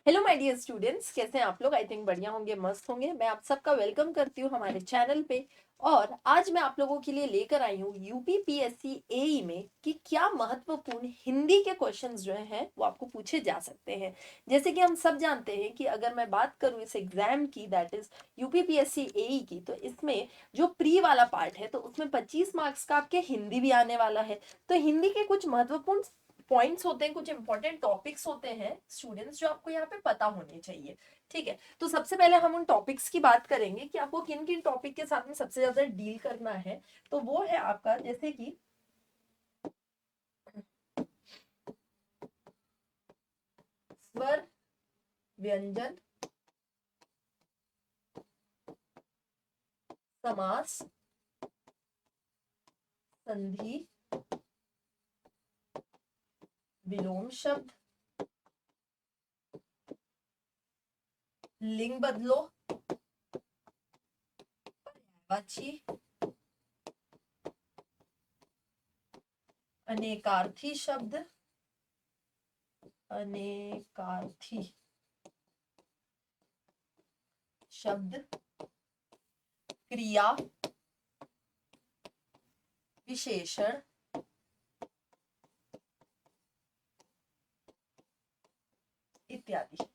Hello my dear students, कैसे हैं आप लोग? आई थिंक बढ़िया होंगे, मस्त होंगे। मैं आप सबका वेलकम करती हूँ हमारे चैनल पे। और आज मैं आप लोगों के लिए लेकर आई हूँ यूपीपीएससी एई में कि क्या महत्वपूर्ण हिंदी के क्वेश्चंस जो हैं वो आपको पूछे जा सकते हैं। जैसे कि हम सब जानते हैं कि अगर मैं बात करूँ इस एग्जाम की, दैट इज यूपीपीएससी एई की, तो इसमें जो प्री वाला पार्ट है तो उसमें 25 मार्क्स का आपके हिंदी भी आने वाला है। तो हिंदी के कुछ महत्वपूर्ण पॉइंट्स होते हैं, कुछ इंपॉर्टेंट टॉपिक्स होते हैं स्टूडेंट्स, जो आपको यहाँ पे पता होने चाहिए। ठीक है, तो सबसे पहले हम उन टॉपिक्स की बात करेंगे कि आपको किन किन टॉपिक के साथ में सबसे ज्यादा डील करना है। तो वो है आपका जैसे कि स्वर, व्यंजन, समास, संधि, विलोम शब्द, लिंग बदलो, पर्यायवाची, अनेकार्थी शब्द, अनेकार्थी शब्द, क्रिया, विशेषण, इत्यादि।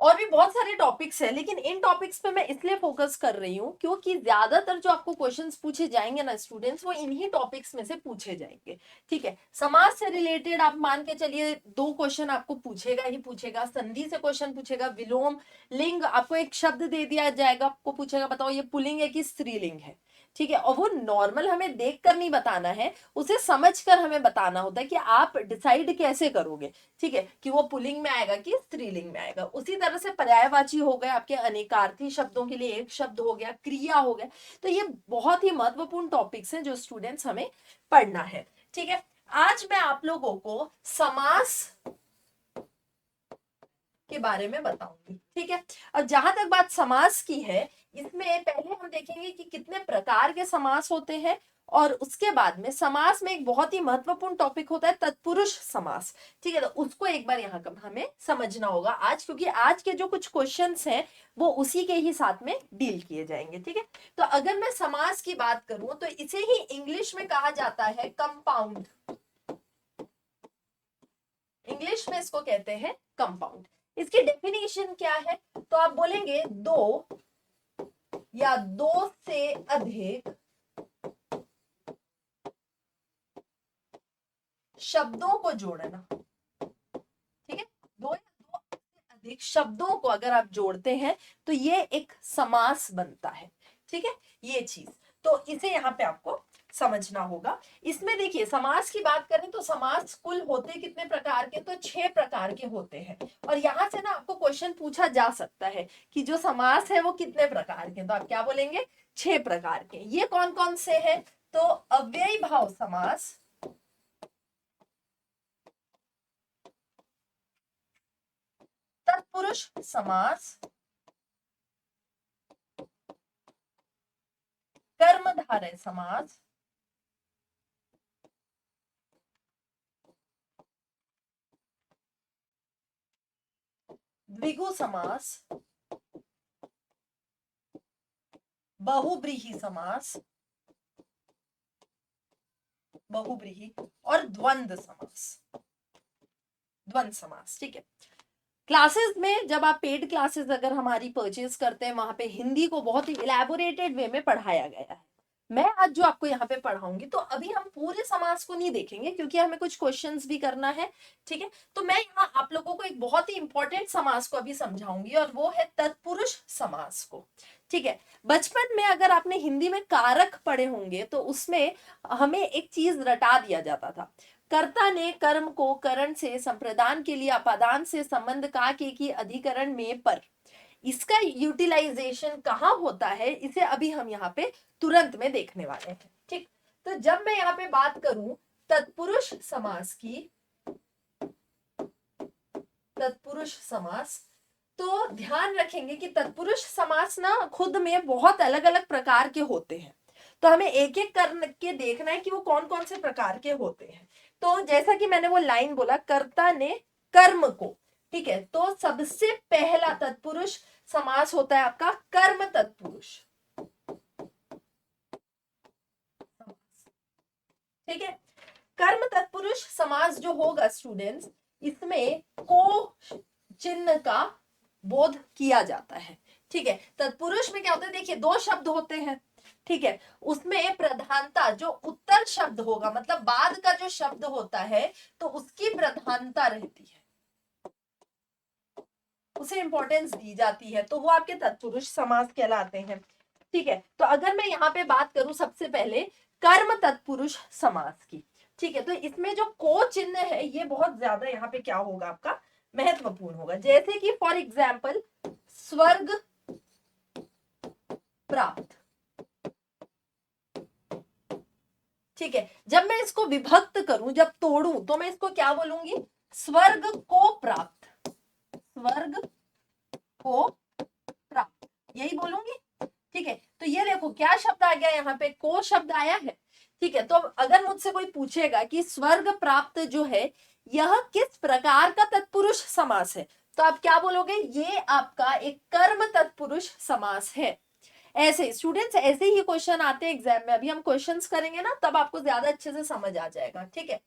और भी बहुत सारे टॉपिक्स हैं, लेकिन इन टॉपिक्स पे मैं इसलिए फोकस कर रही हूँ क्योंकि ज्यादातर जो आपको क्वेश्चंस पूछे जाएंगे ना स्टूडेंट्स, वो इन्हीं टॉपिक्स में से पूछे जाएंगे। ठीक है, समाज से रिलेटेड आप मान के चलिए 2 क्वेश्चन आपको पूछेगा ही पूछेगा, संधि से क्वेश्चन पूछेगा, विलोम, लिंग, आपको एक शब्द दे दिया जाएगा, आपको पूछेगा बताओ ये पुल्लिंग है कि स्त्रीलिंग है। ठीक है, और वो नॉर्मल हमें देख कर नहीं बताना है, उसे समझ कर हमें बताना होता है कि आप डिसाइड कैसे करोगे। ठीक है, कि वो पुल्लिंग में आएगा कि स्त्रीलिंग में आएगा। उसी तरह से पर्यायवाची हो गए आपके, अनेकार्थी शब्दों के लिए एक शब्द हो गया, क्रिया हो गया। तो ये बहुत ही महत्वपूर्ण टॉपिक्स हैं जो स्टूडेंट्स हमें पढ़ना है। ठीक है, आज मैं आप लोगों को समास के बारे में बताऊंगी। ठीक है, अब जहां तक बात समास की है, इसमें पहले हम देखेंगे कि कितने प्रकार के समास होते हैं, और उसके बाद में समास में एक बहुत ही महत्वपूर्ण टॉपिक होता है तत्पुरुष समास। ठीक है, तो उसको एक बार यहाँ का हमें समझना होगा आज, क्योंकि आज के जो कुछ क्वेश्चंस हैं वो उसी के ही साथ में डील किए जाएंगे। ठीक है, तो अगर मैं समास की बात करूं तो इसे ही इंग्लिश में कहा जाता है कंपाउंड। इंग्लिश में इसको कहते हैं कंपाउंड। इसकी डेफिनेशन क्या है? तो आप बोलेंगे दो या दो से अधिक शब्दों को जोड़ना। ठीक है, दो या दो से अधिक शब्दों को अगर आप जोड़ते हैं तो ये एक समास बनता है। ठीक है, ये चीज तो इसे यहां पे आपको समझना होगा। इसमें देखिए, समास की बात करें तो समास कुल होते कितने प्रकार के? तो 6 प्रकार के होते हैं। और यहां से ना आपको क्वेश्चन पूछा जा सकता है कि जो समास है वो कितने प्रकार के, तो आप क्या बोलेंगे? 6 प्रकार के। ये कौन कौन से हैं? तो अव्ययी भाव समास, तत्पुरुष समास, कर्मधारय समास, द्विगु समास, बहुब्रीहि समास, बहुब्रीहि, और द्वंद्व समास। द्वंद्व समास। ठीक है, क्लासेस में जब आप पेड क्लासेस अगर हमारी परचेज करते हैं, वहां पे हिंदी को बहुत ही इलेबोरेटेड वे में पढ़ाया गया है। मैं आज जो आपको यहाँ पे पढ़ाऊंगी, तो अभी हम पूरे समास को नहीं देखेंगे क्योंकि हमें कुछ क्वेश्चंस भी करना है। ठीक है, तो मैं यहाँ आप लोगों को एक बहुत ही इंपॉर्टेंट समास को अभी समझाऊंगी, और वो है तत्पुरुष समास को। ठीक है, बचपन में अगर आपने हिंदी में कारक पढ़े होंगे तो उसमें हमें एक चीज रटा दिया जाता था। कर्ता ने कर्म को करण से संप्रदान के लिए अपादान से संबंध का के की अधिकरण में पर, इसका यूटिलाइजेशन कहाँ होता है, इसे अभी हम यहाँ पे तुरंत में देखने वाले हैं। ठीक, तो जब मैं यहाँ पे बात करूं तत्पुरुष समास की, तत्पुरुष समास, तो ध्यान रखेंगे कि तत्पुरुष समास ना खुद में बहुत अलग अलग प्रकार के होते हैं। तो हमें एक एक करके देखना है कि वो कौन कौन से प्रकार के होते हैं। तो जैसा कि मैंने वो लाइन बोला, कर्ता ने कर्म को, ठीक है। तो सबसे पहला तत्पुरुष समास होता है आपका कर्म तत्पुरुष, ठीक है। कर्म तत्पुरुष समास जो होगा स्टूडेंट्स, इसमें को चिन्ह का बोध किया जाता है, ठीक है। तत्पुरुष में क्या होता है, देखिए दो शब्द होते हैं, ठीक है। उसमें प्रधानता जो उत्तर शब्द होगा, मतलब बाद का जो शब्द होता है तो उसकी प्रधानता रहती है, उसे इंपॉर्टेंस दी जाती है, तो वो आपके तत्पुरुष समास कहलाते हैं, ठीक है। तो अगर मैं यहाँ पे बात करूं सबसे पहले कर्म तत्पुरुष समास की, ठीक है, तो इसमें जो को चिन्ह है ये बहुत ज्यादा यहाँ पे क्या होगा आपका महत्वपूर्ण होगा। जैसे कि फॉर एग्जाम्पल स्वर्ग प्राप्त, ठीक है। जब मैं इसको विभक्त करूं, जब तोड़ूं, तो मैं इसको क्या बोलूंगी, स्वर्ग को प्राप्त, स्वर्ग को प्राप्त, यही बोलूंगी, ठीक है। तो ये देखो क्या शब्द आ गया, यहाँ पे को शब्द आया है, ठीक है। तो अगर मुझसे कोई पूछेगा कि स्वर्ग प्राप्त जो है यह किस प्रकार का तत्पुरुष समास है, तो आप क्या बोलोगे, ये आपका एक कर्म तत्पुरुष समास है। ऐसे स्टूडेंट्स ऐसे ही क्वेश्चन आते हैं एग्जाम में, अभी हम क्वेश्चंस करेंगे ना तब आपको ज्यादा अच्छे से समझ आ जाएगा, ठीक है।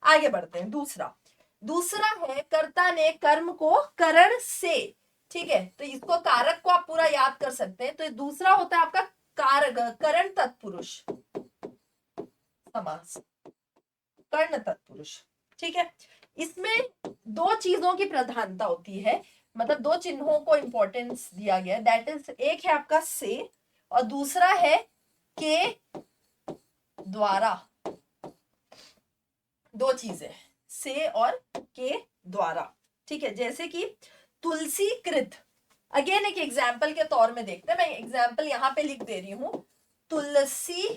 आगे बढ़ते हैं। दूसरा है कर्ता ने कर्म को करण से, ठीक है। तो इसको कारक को आप पूरा याद कर सकते हैं। तो दूसरा होता है आपका कारक करण तत्पुरुष समास, कर्ण तत्पुरुष, ठीक है। इसमें दो चीजों की प्रधानता होती है, मतलब दो चिन्हों को इंपॉर्टेंस दिया गया, दैट इज एक है आपका से और दूसरा है के द्वारा, दो चीजें से और के द्वारा, ठीक है। जैसे कि तुलसी कृत, अगेन एक एग्जाम्पल के तौर में देखते हैं, मैं एग्जाम्पल यहां पे लिख दे रही हूं, तुलसी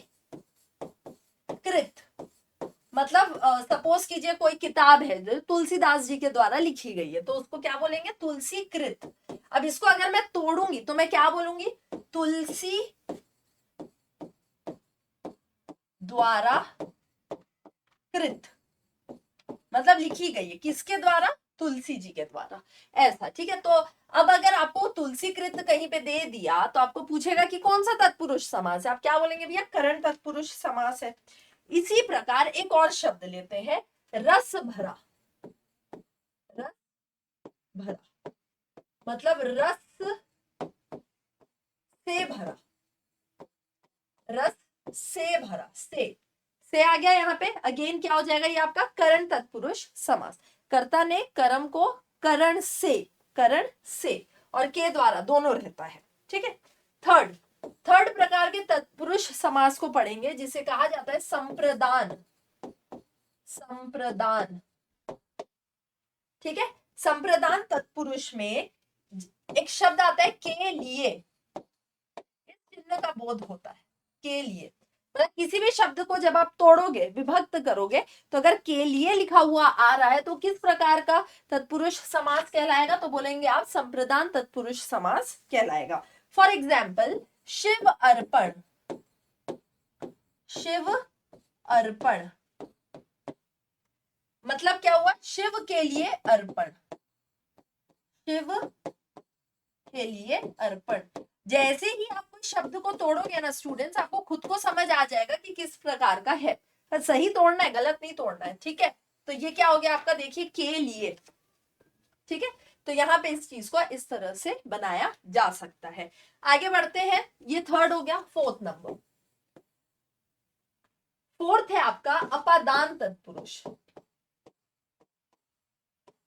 कृत, मतलब सपोज कीजिए कोई किताब है जो तुलसीदास जी के द्वारा लिखी गई है, तो उसको क्या बोलेंगे, तुलसी कृत। अब इसको अगर मैं तोड़ूंगी तो मैं क्या बोलूंगी, तुलसी द्वारा कृत, मतलब लिखी गई है, किसके द्वारा, तुलसी जी के द्वारा, ऐसा, ठीक है। तो अब अगर आपको तुलसी कृत कहीं पे दे दिया तो आपको पूछेगा कि कौन सा तत्पुरुष समास है, आप क्या बोलेंगे, भैया करण तत्पुरुष समास है। इसी प्रकार एक और शब्द लेते हैं, रस भरा, रस भरा मतलब रस से भरा, रस से भरा, से आ गया यहाँ पे, अगेन क्या हो जाएगा, ये आपका करण तत्पुरुष समास। कर्ता ने कर्म को करण से और के द्वारा दोनों रहता है, ठीक है। थर्ड प्रकार के तत्पुरुष समास को पढ़ेंगे जिसे कहा जाता है संप्रदान, संप्रदान, ठीक है। संप्रदान तत्पुरुष में एक शब्द आता है के लिए, इस चिन्ह का बोध होता है, के लिए, मतलब किसी भी शब्द को जब आप तोड़ोगे, विभक्त करोगे, तो अगर के लिए लिखा हुआ आ रहा है तो किस प्रकार का तत्पुरुष समास कहलाएगा, तो बोलेंगे आप संप्रदान तत्पुरुष समास कहलाएगा। फॉर एग्जाम्पल शिव अर्पण, शिव अर्पण मतलब क्या हुआ, शिव के लिए अर्पण, शिव के लिए अर्पण। जैसे ही आप कुछ शब्द को तोड़ोगे ना स्टूडेंट्स, आपको खुद को समझ आ जाएगा कि किस प्रकार का है, पर सही तोड़ना है, गलत नहीं तोड़ना है, ठीक है। तो ये क्या हो गया आपका, देखिए के लिए, ठीक है। तो यहाँ पे इस चीज को इस तरह से बनाया जा सकता है। आगे बढ़ते हैं, ये थर्ड हो गया। फोर्थ है आपका अपादान तत्पुरुष,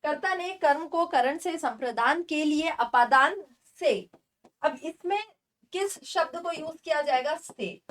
कर्ता ने कर्म को करण से संप्रदान के लिए अपादान से। अब इसमें किस शब्द को यूज किया जाएगा, से।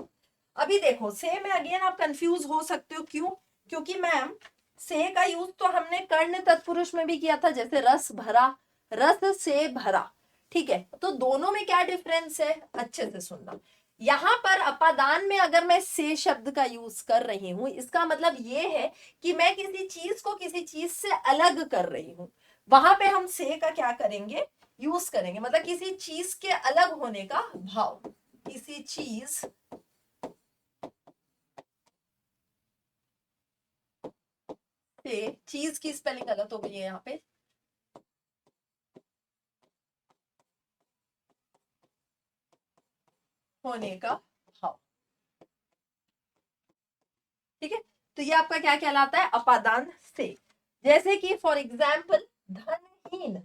अभी देखो से में अगेन आप कंफ्यूज हो सकते हो, क्यों, क्योंकि मैम से का यूज तो हमने कर्ण तत्पुरुष में भी किया था, जैसे रस भरा, रस से भरा, ठीक है। तो दोनों में क्या डिफरेंस है, अच्छे से सुनना। यहां पर अपादान में अगर मैं से शब्द का यूज कर रही हूं, इसका मतलब ये है कि मैं किसी चीज को किसी चीज से अलग कर रही हूं, वहां पे हम से का क्या करेंगे, यूज करेंगे, मतलब किसी चीज के अलग होने का भाव, किसी चीज से, चीज की स्पेलिंग गलत हो गई है यहाँ पे, होने का भाव। ठीक है, तो ये आपका क्या कहलाता है, अपादान से। जैसे कि फॉर एग्जाम्पल धनहीन,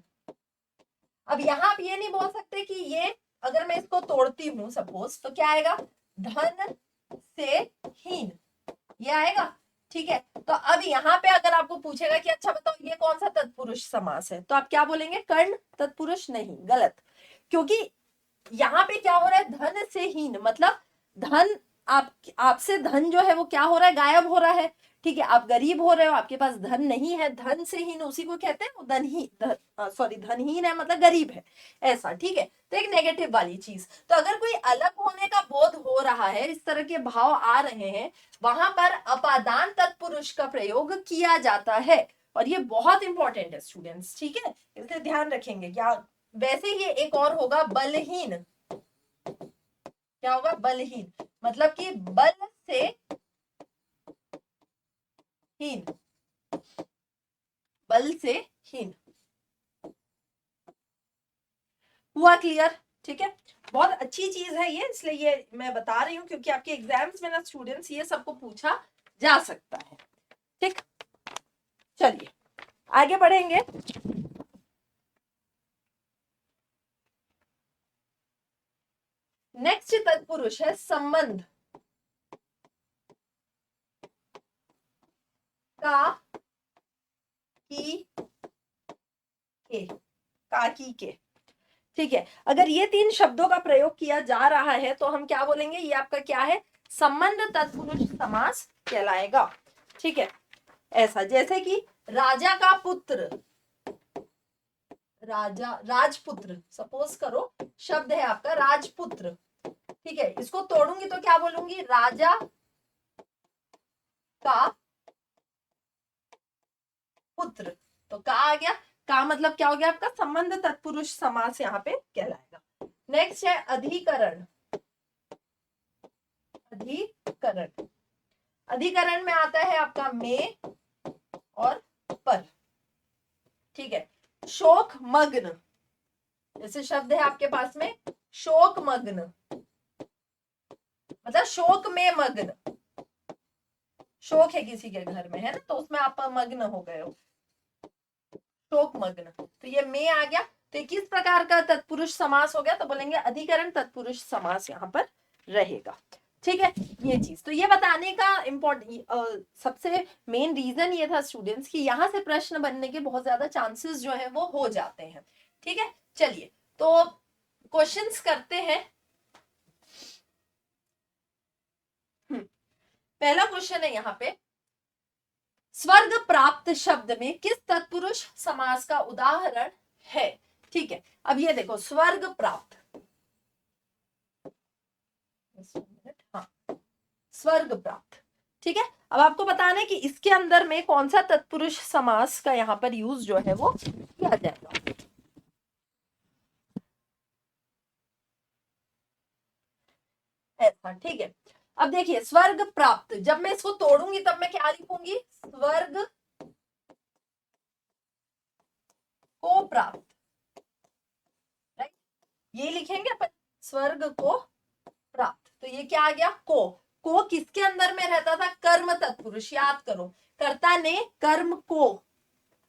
अब यहां आप ये नहीं बोल सकते कि ये, अगर मैं इसको तोड़ती हूं सपोज, तो क्या आएगा, धन से हीन, ये आएगा। ठीक है, तो अब यहाँ पे अगर आपको पूछेगा कि अच्छा बताओ ये कौन सा तत्पुरुष समास है, तो आप क्या बोलेंगे, कर्ण तत्पुरुष, नहीं, गलत। क्योंकि यहाँ पे क्या हो रहा है, धन से हीन, मतलब धन, आपसे धन जो है वो क्या हो रहा है, गायब हो रहा है। ठीक है, आप गरीब हो रहे हो, आपके पास धन नहीं है, धन से हीन उसी को कहते हैं, वो धनहीन है, मतलब गरीब है, ऐसा। ठीक है, तो एक नेगेटिव वाली चीज। तो अगर कोई अलग होने का बोध हो रहा है, इस तरह के भाव आ रहे हैं, वहां पर अपादान तत्पुरुष का प्रयोग किया जाता है। और ये बहुत इंपॉर्टेंट है स्टूडेंट्स, ठीक है, इसलिए ध्यान रखेंगे। क्या, वैसे ही एक और होगा बलहीन, क्या होगा, बलहीन, मतलब कि बल से हीन, बल से हीन। हुआ क्लियर? ठीक है, बहुत अच्छी चीज है ये, इसलिए ये मैं बता रही हूं, क्योंकि आपके एग्जाम्स में ना स्टूडेंट्स ये सबको पूछा जा सकता है। ठीक, चलिए आगे बढ़ेंगे। नेक्स्ट तत्पुरुष है संबंध का, की, के, का, की, के। ठीक है, अगर ये तीन शब्दों का प्रयोग किया जा रहा है तो हम क्या बोलेंगे, ये आपका क्या है, संबंध तत्पुरुष समास कहलाएगा। ठीक है, ऐसा जैसे कि राजा का पुत्र, राजा, राजपुत्र, सपोज करो शब्द है आपका राजपुत्र। ठीक है, इसको तोड़ूंगी तो क्या बोलूंगी, राजा का पुत्र, तो का आ गया, का मतलब क्या हो गया आपका, संबंध तत्पुरुष समास यहाँ पे कहलाएगा। नेक्स्ट है अधिकरण, अधिकरण, अधिकरण में आता है आपका में और पर। ठीक है, शोक मग्न, जैसे शब्द है आपके पास में शोक मग्न, मतलब शोक में मग्न, शोक है किसी के घर में, है ना, तो उसमें आप मग्न हो गए हो, शोक मग्न, तो ये में आ गया। तो किस प्रकार का तत्पुरुष समास हो गया, तो बोलेंगे अधिकरण तत्पुरुष समास यहाँ पर रहेगा। ठीक है, ये चीज तो ये बताने का इम्पोर्टेंट सबसे मेन रीजन ये था स्टूडेंट्स कि यहाँ से प्रश्न बनने के बहुत ज्यादा चांसेस जो है वो हो जाते हैं। ठीक है, चलिए तो क्वेश्चंस करते हैं। पहला क्वेश्चन है यहाँ पे, स्वर्ग प्राप्त शब्द में किस तत्पुरुष समास का उदाहरण है। ठीक है, अब ये देखो स्वर्ग प्राप्त, हाँ, स्वर्ग प्राप्त। ठीक है, अब आपको बताना है कि इसके अंदर में कौन सा तत्पुरुष समास का यहाँ पर यूज जो है वो किया जाएगा। ऐसा, ठीक है, अब देखिए स्वर्ग प्राप्त, जब मैं इसको तोड़ूंगी तब मैं क्या लिखूंगी, स्वर्ग को प्राप्त, राइट, ये लिखेंगे अपन, स्वर्ग को प्राप्त। तो ये क्या आ गया, को किसके अंदर में रहता था, कर्म तत्पुरुष, याद करो, कर्ता ने कर्म को,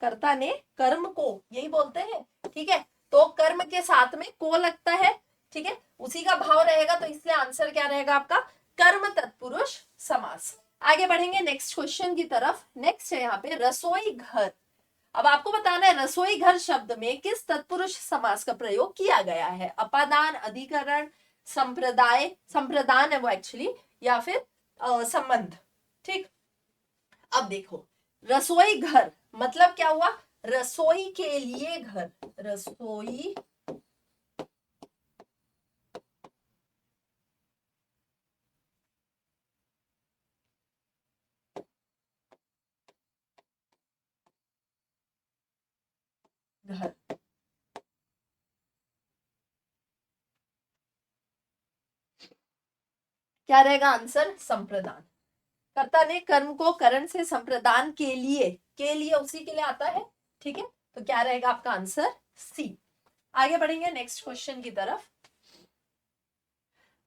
कर्ता ने कर्म को, यही बोलते हैं। ठीक है, तो कर्म के साथ में को लगता है, ठीक है, उसी का भाव रहेगा, तो इसलिए आंसर क्या रहेगा आपका, कर्म तत्पुरुष समास। आगे बढ़ेंगे नेक्स्ट क्वेश्चन की तरफ। नेक्स्ट है यहाँ पे रसोई घर। अब आपको बताना है रसोई घर शब्द में किस तत्पुरुष समास का प्रयोग किया गया है, अपादान, अधिकरण, संप्रदाय, संप्रदान है वो एक्चुअली, या फिर संबंध। ठीक, अब देखो रसोई घर मतलब क्या हुआ, रसोई के लिए घर, रसोई घर, क्या रहेगा आंसर, संप्रदान। कर्ता ने कर्म को करण से संप्रदान के लिए उसी के लिए आता है। ठीक है, तो क्या रहेगा आपका आंसर, सी। आगे बढ़ेंगे नेक्स्ट क्वेश्चन की तरफ।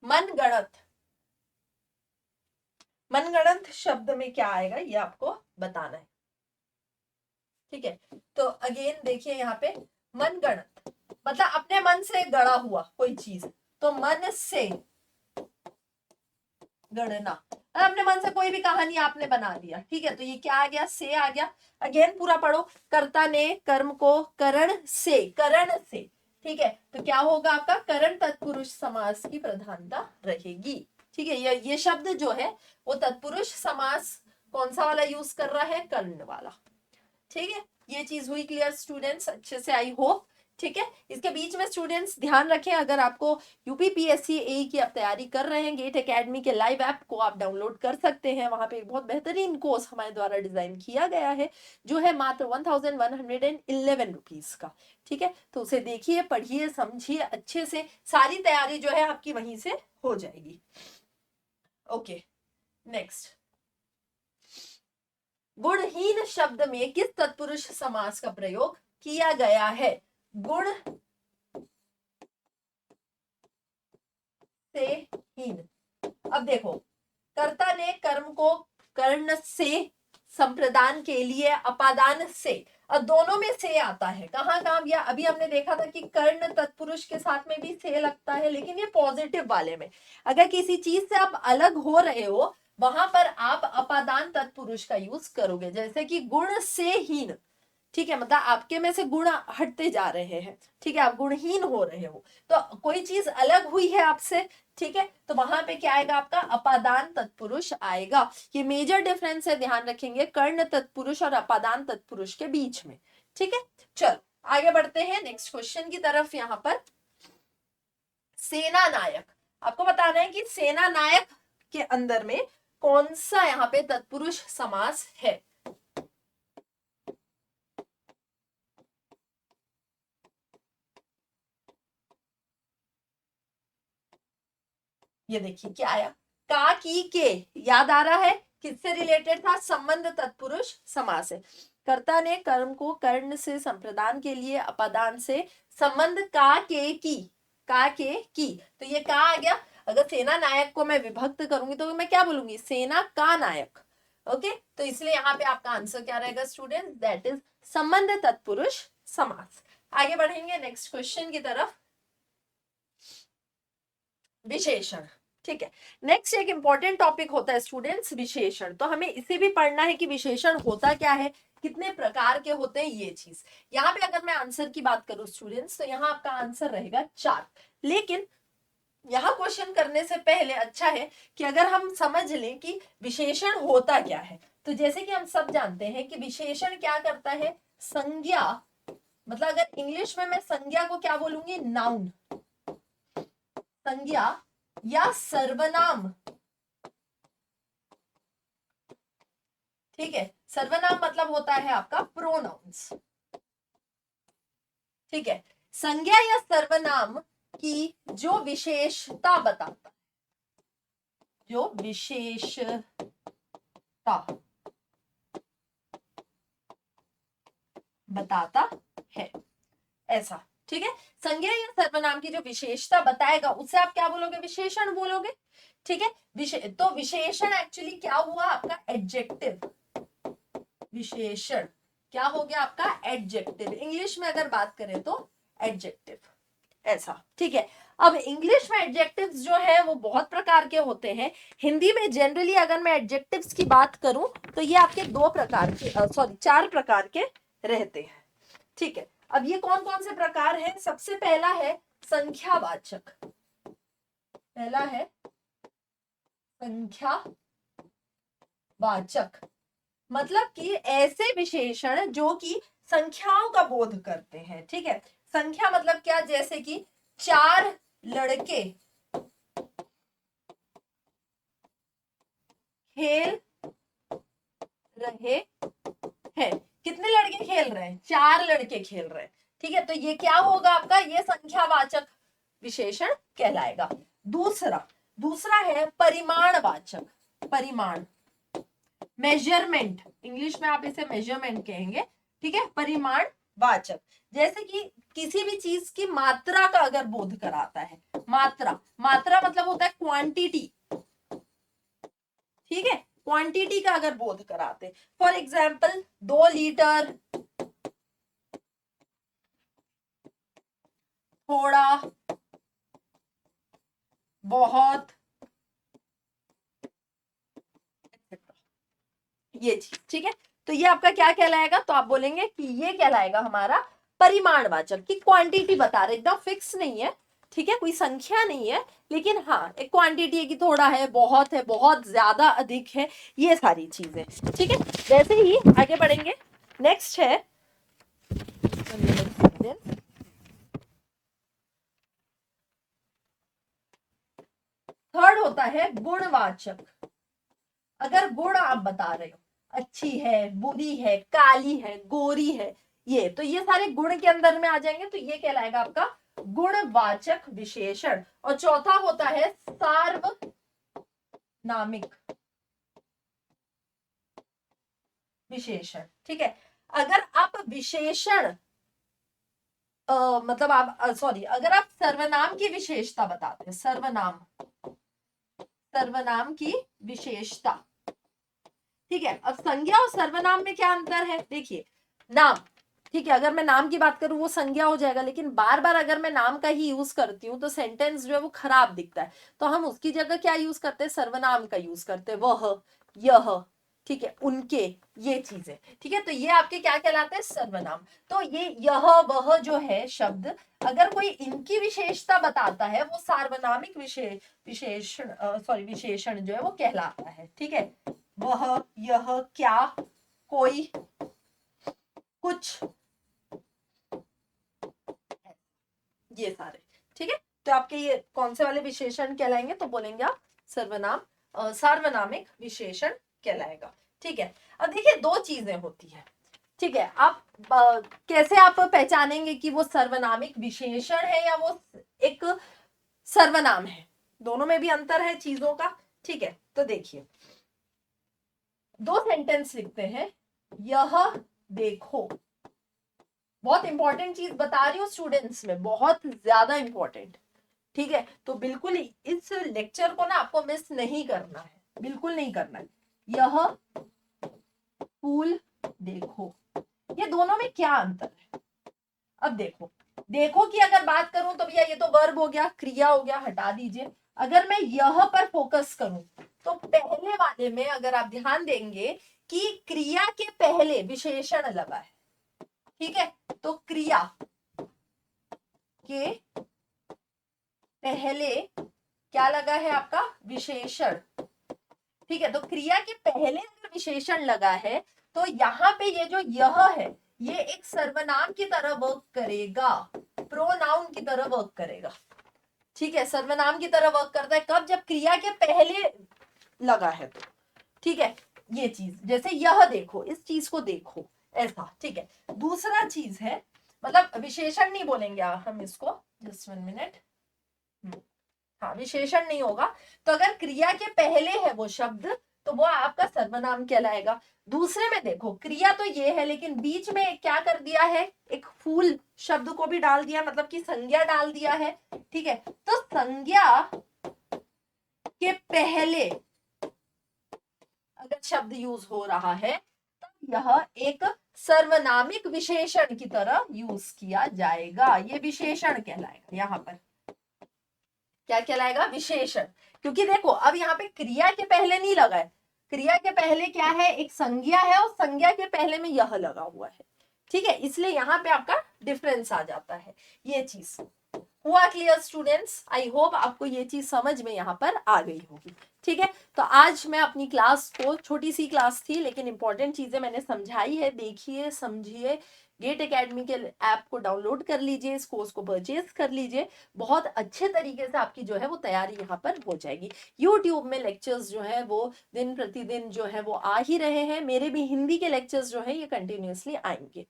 मनगढ़ंत, मनगढ़ंत शब्द में क्या आएगा ये आपको बताना है, ठीक है। तो अगेन देखिए यहाँ पे मनगढ़ंत मतलब अपने मन से गढ़ा हुआ कोई चीज, तो मन से गणना, अपने मन से कोई भी कहानी आपने बना दिया, ठीक है, तो ये क्या आ गया, से आ गया। अगेन पूरा पढ़ो, कर्ता ने कर्म को करण से, करण से, ठीक है, तो क्या होगा आपका करण तत्पुरुष समास की प्रधानता रहेगी, ठीक है। ये शब्द जो है वो तत्पुरुष समास कौन सा वाला यूज कर रहा है, कर्ण वाला, ठीक है। ये चीज हुई क्लियर स्टूडेंट्स, अच्छे से आई होप, ठीक है। इसके बीच में स्टूडेंट्स ध्यान रखें, अगर आपको यूपीपीएससी ए की आप तैयारी कर रहे हैं, गेट एकेडमी के लाइव ऐप को आप डाउनलोड कर सकते हैं, वहां पे एक बहुत बेहतरीन कोर्स हमारे द्वारा डिजाइन किया गया है जो है मात्र 1111 रुपीज का, ठीक है। तो उसे देखिए, पढ़िए, समझिए अच्छे से, सारी तैयारी जो है आपकी वहीं से हो जाएगी। ओके, नेक्स्ट, गुणहीन शब्द में किस तत्पुरुष समास का प्रयोग किया गया है, गुण से हीन। अब देखो, कर्ता ने कर्म को कर्ण से संप्रदान के लिए अपादान से, अब दोनों में से आता है, कहाँ कहाँ, या अभी हमने देखा था कि कर्ण तत्पुरुष के साथ में भी से लगता है, लेकिन ये पॉजिटिव वाले में, अगर किसी चीज से आप अलग हो रहे हो वहां पर आप अपादान तत्पुरुष का यूज करोगे, जैसे कि गुण से हीन, ठीक है, मतलब आपके में से गुण हटते जा रहे हैं, ठीक है, आप गुणहीन हो रहे हो, तो कोई चीज अलग हुई है आपसे, ठीक है, तो वहां पे क्या आएगा आपका अपादान तत्पुरुष आएगा। ये मेजर डिफरेंस है, ध्यान रखेंगे कर्ण तत्पुरुष और अपादान तत्पुरुष के बीच में, ठीक है। चलो आगे बढ़ते हैं नेक्स्ट क्वेश्चन की तरफ। यहाँ पर सेना नायक, आपको बताना है कि सेना नायक के अंदर में कौन सा यहाँ पे तत्पुरुष समास है। ये देखिए क्या आया, का की के, याद आ रहा है किससे रिलेटेड था, संबंध तत्पुरुष समास है। कर्ता ने कर्म को कर्ण से संप्रदान के लिए अपादान से संबंध का के की, का के की, तो ये का आ गया। अगर सेना नायक को मैं विभक्त करूंगी तो मैं क्या बोलूंगी, सेना का नायक, ओके। तो इसलिए यहाँ पे आपका आंसर क्या रहेगा स्टूडेंट, दैट इज संबंध तत्पुरुष समास। आगे बढ़ेंगे नेक्स्ट क्वेश्चन की तरफ। विशेषण, ठीक है, नेक्स्ट एक इंपॉर्टेंट टॉपिक होता है स्टूडेंट्स विशेषण, तो हमें इसे भी पढ़ना है कि विशेषण होता क्या है, कितने प्रकार के होते हैं, ये चीज। यहाँ पे अगर मैं आंसर की बात करूं स्टूडेंट्स, तो यहाँ आपका आंसर रहेगा 4, लेकिन यहाँ क्वेश्चन करने से पहले अच्छा है कि अगर हम समझ लें कि विशेषण होता क्या है, तो जैसे कि हम सब जानते हैं कि विशेषण क्या करता है, संज्ञा, मतलब अगर इंग्लिश में मैं संज्ञा को क्या बोलूंगी, नाउन, संज्ञा या सर्वनाम, ठीक है, सर्वनाम मतलब होता है आपका प्रोनाउंस, ठीक है, संज्ञा या सर्वनाम की जो विशेषता बताता, जो विशेषता बताता है, ऐसा, ठीक है, संज्ञा या सर्वनाम की जो विशेषता बताएगा उसे आप क्या बोलोगे, विशेषण बोलोगे, ठीक है। तो विशेषण एक्चुअली क्या हुआ आपका, एडजेक्टिव, विशेषण क्या हो गया आपका, एडजेक्टिव, इंग्लिश में अगर बात करें तो एडजेक्टिव, ऐसा, ठीक है। अब इंग्लिश में एडजेक्टिव्स जो है वो बहुत प्रकार के होते हैं, हिंदी में जनरली अगर मैं एडजेक्टिव्स की बात करूं तो ये आपके 2 प्रकार के, सॉरी 4 प्रकार के रहते हैं, ठीक है। अब ये कौन कौन से प्रकार हैं, सबसे पहला है संख्यावाचक, पहला है संख्यावाचक, मतलब कि ऐसे विशेषण जो कि संख्याओं का बोध करते हैं, ठीक है। संख्या मतलब क्या, जैसे कि 4 लड़के खेल रहे हैं, कितने लड़के खेल रहे हैं, 4 लड़के खेल रहे हैं, ठीक है, तो ये क्या होगा आपका, ये संख्यावाचक विशेषण कहलाएगा। दूसरा है परिमाणवाचक, परिमाण, मेजरमेंट, इंग्लिश में आप इसे मेजरमेंट कहेंगे, ठीक है, परिमाण वाचक, जैसे कि किसी भी चीज की मात्रा का अगर बोध कराता है, मात्रा, मात्रा मतलब होता है क्वांटिटी, ठीक है, क्वांटिटी का अगर बोध कराते, फॉर एग्जाम्पल 2 लीटर, थोड़ा, बहुत, ये चीज, ठीक है। तो ये आपका क्या कहलाएगा, तो आप बोलेंगे कि ये कहलाएगा हमारा परिमाणवाचक, की क्वांटिटी बता रहे, एकदम फिक्स नहीं है, ठीक है, कोई संख्या नहीं है, लेकिन हाँ एक क्वांटिटी है कि थोड़ा है, बहुत ज्यादा, अधिक है, ये सारी चीजें, ठीक है। वैसे ही आगे बढ़ेंगे, नेक्स्ट है थर्ड होता है गुणवाचक। अगर गुण आप बता रहे हो, अच्छी है, बुरी है, काली है, गोरी है, ये तो ये सारे गुण के अंदर में आ जाएंगे, तो ये कहलाएगा आपका गुणवाचक विशेषण। और चौथा होता है सार्वनामिक विशेषण, ठीक है। अगर आप विशेषण मतलब आप सॉरी, अगर आप सर्वनाम की विशेषता बताते हैं, सर्वनाम की विशेषता, ठीक है। अब संज्ञा और सर्वनाम में क्या अंतर है, देखिए, नाम, ठीक है, अगर मैं नाम की बात करूं वो संज्ञा हो जाएगा, लेकिन बार बार अगर मैं नाम का ही यूज करती हूँ तो सेंटेंस जो है वो खराब दिखता है, तो हम उसकी जगह क्या यूज करते हैं, सर्वनाम का यूज करते हैं, वह, यह, ठीक है, उनके, ये चीजें, ठीक है। तो ये आपके क्या कहलाते हैं, सर्वनाम। तो ये यह वह जो है शब्द, अगर कोई इनकी विशेषता बताता है, वो सार्वनामिक विशेषण सॉरी विशेषण जो है वो कहलाता है, ठीक है। वह, यह, क्या, कोई, कुछ, ये सारे, ठीक है। तो आपके ये कौन से वाले विशेषण कहलाएंगे, तो बोलेंगे आप सर्वनाम, सार्वनामिक विशेषण कहलाएगा, ठीक है। अब देखिए दो चीजें होती है, ठीक है, आप कैसे आप पहचानेंगे कि वो सर्वनामिक विशेषण है या वो एक सर्वनाम है, दोनों में भी अंतर है चीजों का, ठीक है। तो देखिए, दो सेंटेंस लिखते हैं, यह देखो, बहुत इंपॉर्टेंट चीज बता रही हूँ स्टूडेंट्स में, बहुत ज्यादा इंपॉर्टेंट, ठीक है। तो बिल्कुल इस लेक्चर को ना आपको मिस नहीं करना है, बिल्कुल नहीं करना है। यह फूल देखो, ये दोनों में क्या अंतर है, अब देखो, देखो की अगर बात करूं तो भैया ये तो वर्ब हो गया, क्रिया हो गया, हटा दीजिए। अगर मैं यह पर फोकस करूं तो पहले वाले में अगर आप ध्यान देंगे कि क्रिया के पहले विशेषण लगा है, ठीक है। तो क्रिया के पहले क्या लगा है आपका, विशेषण, ठीक है। तो क्रिया के पहले अगर विशेषण लगा है तो यहाँ पे ये जो यह है ये एक सर्वनाम की तरह वर्क करेगा, प्रोनाउन की तरह वर्क करेगा, ठीक है। सर्वनाम की तरह वर्क करता है कब, जब क्रिया के पहले लगा है तो, ठीक है। ये चीज जैसे यह देखो, इस चीज को देखो, ऐसा, ठीक है। दूसरा चीज है, मतलब विशेषण नहीं बोलेंगे हम इसको, जस्ट 1 मिनट, हाँ विशेषण नहीं होगा, तो अगर क्रिया के पहले है वो शब्द तो वो आपका सर्वनाम कहलाएगा। दूसरे में देखो, क्रिया तो ये है लेकिन बीच में क्या कर दिया है, एक फूल शब्द को भी डाल दिया, मतलब कि संज्ञा डाल दिया है, ठीक है। तो संज्ञा के पहले अगर शब्द यूज हो रहा है तो यह एक सर्वनामिक विशेषण की तरह यूज किया जाएगा, ये विशेषण कहलाएगा, यहाँ पर क्या कहलाएगा, विशेषण। क्योंकि देखो अब यहाँ पे क्रिया के पहले नहीं लगा है, क्रिया के पहले क्या है, एक संज्ञा है, और संज्ञा के पहले में यह लगा हुआ है, ठीक है। इसलिए यहाँ पे आपका डिफरेंस आ जाता है, ये चीज हुआ क्लियर स्टूडेंट्स, आई होप आपको ये चीज समझ में यहाँ पर आ गई होगी, ठीक है। तो आज मैं अपनी क्लास को, छोटी सी क्लास थी लेकिन इंपॉर्टेंट चीजें मैंने समझाई है, देखिए समझिए, गेट एकेडमी के ऐप को डाउनलोड कर लीजिए, इस कोर्स को परचेज कर लीजिए, बहुत अच्छे तरीके से आपकी जो है वो तैयारी यहाँ पर हो जाएगी। यूट्यूब में लेक्चर्स जो है वो दिन प्रतिदिन जो है वो आ ही रहे हैं, मेरे भी हिंदी के लेक्चर्स जो है ये कंटिन्यूअसली आएंगे,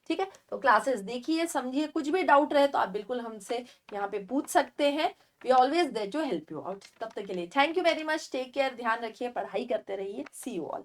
ठीक है। तो क्लासेस देखिए, समझिए, कुछ भी डाउट रहे तो आप बिल्कुल हमसे यहाँ पे पूछ सकते हैं, we always there to help you out. तब तक के लिए thank you very much, take care, ध्यान रखिए, पढ़ाई करते रहिए, सी यू ऑल।